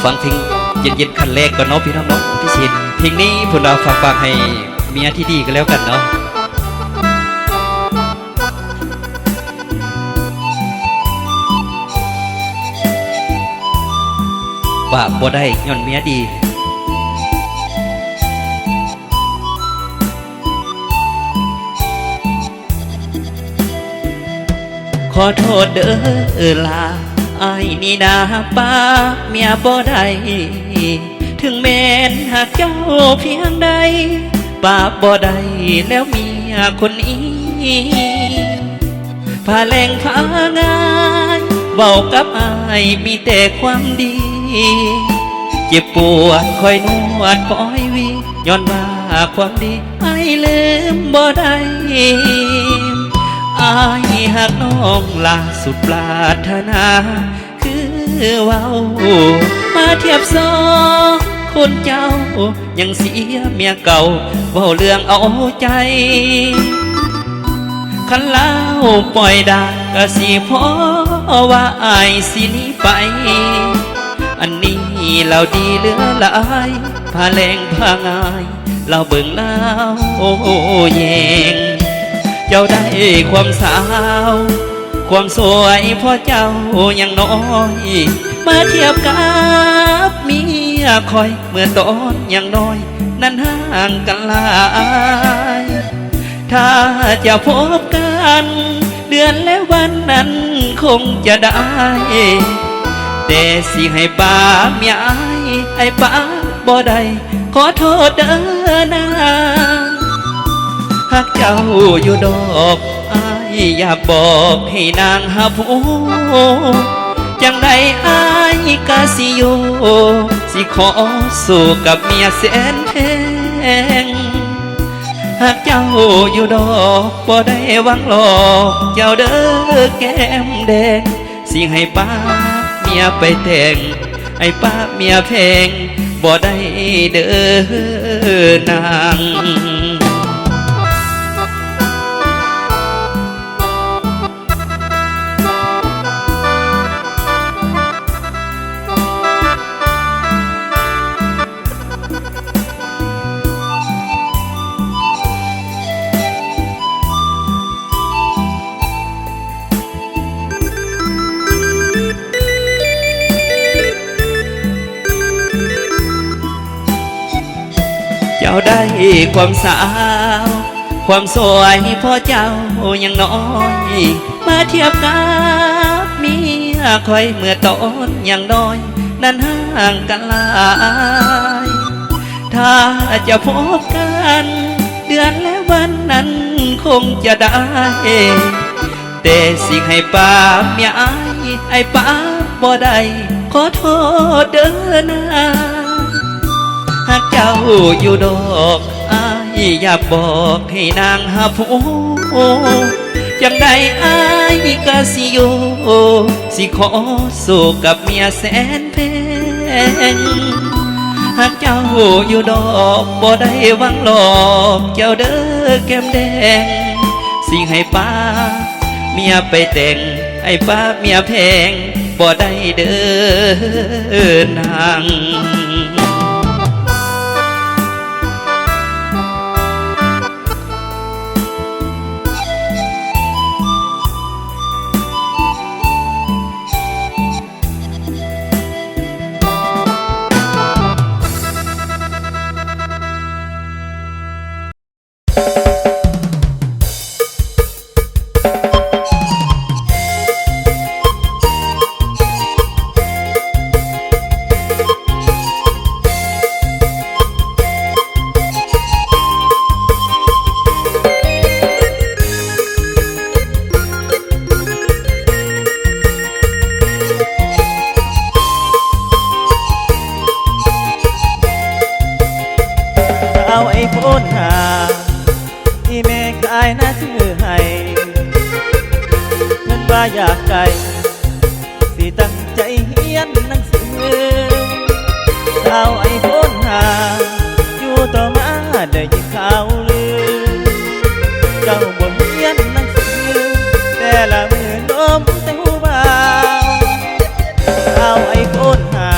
ฟังเพลงเย็นๆคันแรกก่อนเนาะพี่น้องเนาะพี่ชินเพลงนี้พวกเราฝากให้เมียที่ดีกันแล้วกันเนาะว่าบ่ได้ย้อนเมียดีขอโทษเด้อลาไอ้นี่นาป้าเมียบ่ได้ถึงแม้นหากเจ้าเพียงใดป้าบ่ได้แล้วเมียคนนี้พาแรงพางานเบากับไอ้มีแต่ความดีเจ็บปวดคอยนวดคอยวีย้อนว่าความดีไอ้ลืมบ่ได้อายหักน้องล่าสุดปรารถนาคือเว้ามาเทียบสองคนเจ้ายังเสียเมียเก่าเว้าเรื่องเอาใจคันเล่าปล่อยด่างก็สิพอว่าอายสิหนีไปอันนี้เราดีเหลือหลายพาแรงพางายเราเบิ่งแล้วแยงเจ้าได้ความสาวความสวยเพราะเจ้ายังน้อยมาเทียบกับเมียคอยเมื่อตอนยังน้อยนั้นห่างกันหลายถ้าจะพบกันเดือนและวันนั้นคงจะได้แต่สิให้ป้าเมียไอ้ป้าบ่ได้ขอโทษเด้อนางหากเจ้าอยู่ดอกอ้ายอยากบอกให้นางหาผู้จังใดอ้ายกะสิอยู่สิขอสู้กับเมียแสนแพงหากเจ้าอยู่ดอกบ่ได้หวังหลอกเจ้าเด้อแก้มแดงสิให้ป้าเมียไปแต่งไอ้ป้าเมียแพงบ่ได้เด้อนางเจ้าได้ความสาวความสวยเพราะเจ้ายังน้อยมาเทียบกับเมียคอยเมื่อตอนยังน้อยนั้นห่างกันหลายถ้าจะพบกันเดือนและวันนั้นคงจะได้แต่สิ่งให้ป้าเมียไอ้ป้าบ่ได้ขอโทษเด้อนะหากเจ้าอยู่ดอกอ้ายอยากบอกให้นางหาผู้จังใดอ้ายก็สิอยู่สิขอสู้กับเมียแสนแพงหากเจ้าอยู่ดอกบ่ได้หวังหลอกเจ้าเด้อแก้มแดงสิให้ป้าเมียไปแต่งไอ้ป้าเมียแพงบ่ได้เด้อนางเอาไอ้โฟนหาที่แม่กายน่าซื้อให้เงินว่าอยากได้สิตั้งใจเฮียนหนังสือเอาไอ้โฟนหาอยู่ต่อมาได้ยินข่าวลือเจ้าบ่เฮียนหนังสือแต่ละมือล้มแต่หูบ่าวเอาไอ้โฟนหา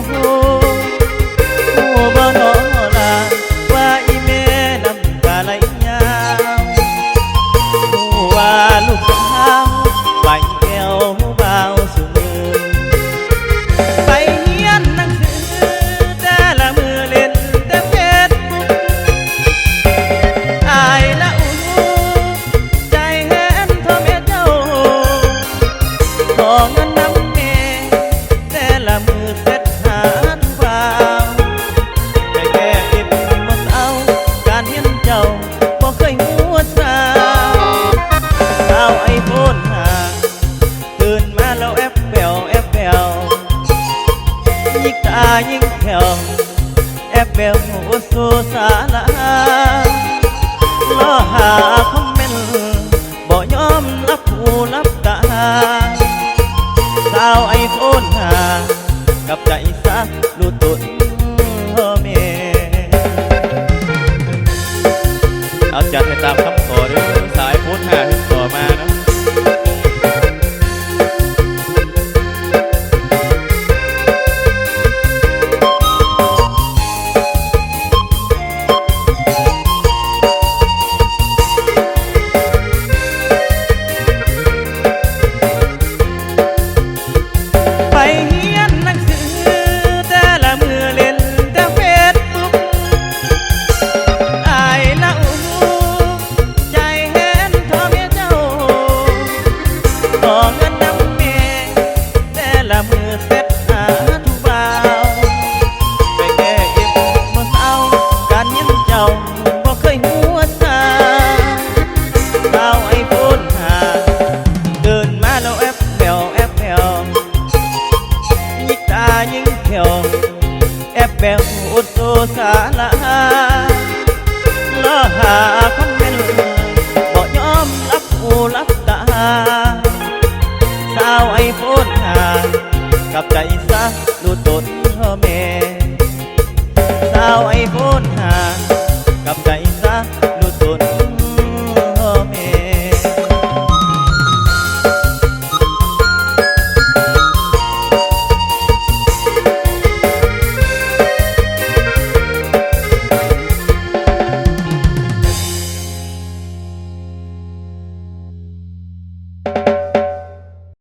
ผู้บ่นอลาว่าอีแม่น้ำตาไหลยาวผู้ว่าลูกสาวไปแก้วเบาสู่มือไปเฮียนหนังสือแต่ละมือเล่นแต่เฟซบุ๊กอายละอูใจเห็นเธอแม่เจ้าขอเงินน้ำแม่แต่ละมือเซ็ตหาทุกบ่าวไปแก้เก็บบ่เศร้าการเห็นเจ้าบ่เคยหัวซาสาวไอโฟนหาตื่นมาแล้วแอปแปวแอปแปวยิกตายิงแถวแอปแปวหัวโซสาลาล้อหาคอมเมนต์บ่ยอมรับผู้รับตาสาวไอโฟนหากับใจซะลูตุนเมเอาจัดให้ตามคำขอเด้อสายโฟนหาให้ขอมานะ ไปเฮียนหนังสือแต่ละมือเล่นแต่เฟซบุ๊กอายละอูใจเห็นเธอแม่เจ้าขอเงินน้ำแม่แต่ละมือเซ็ตหาทุกบ่าวไปแก้เก็บบ่เศร้าการยิ้มเจ้าบ่เคยหัวซาสาวไอโฟนหาเดินมาแล้วแอปแปวแอปแปวยิกตายิงเขียวแอบแบวอุดโซสาลาล้อหาคอมเมนต์บ่ยอมรับผู้รับตาสาวไอโฟนหากับใจ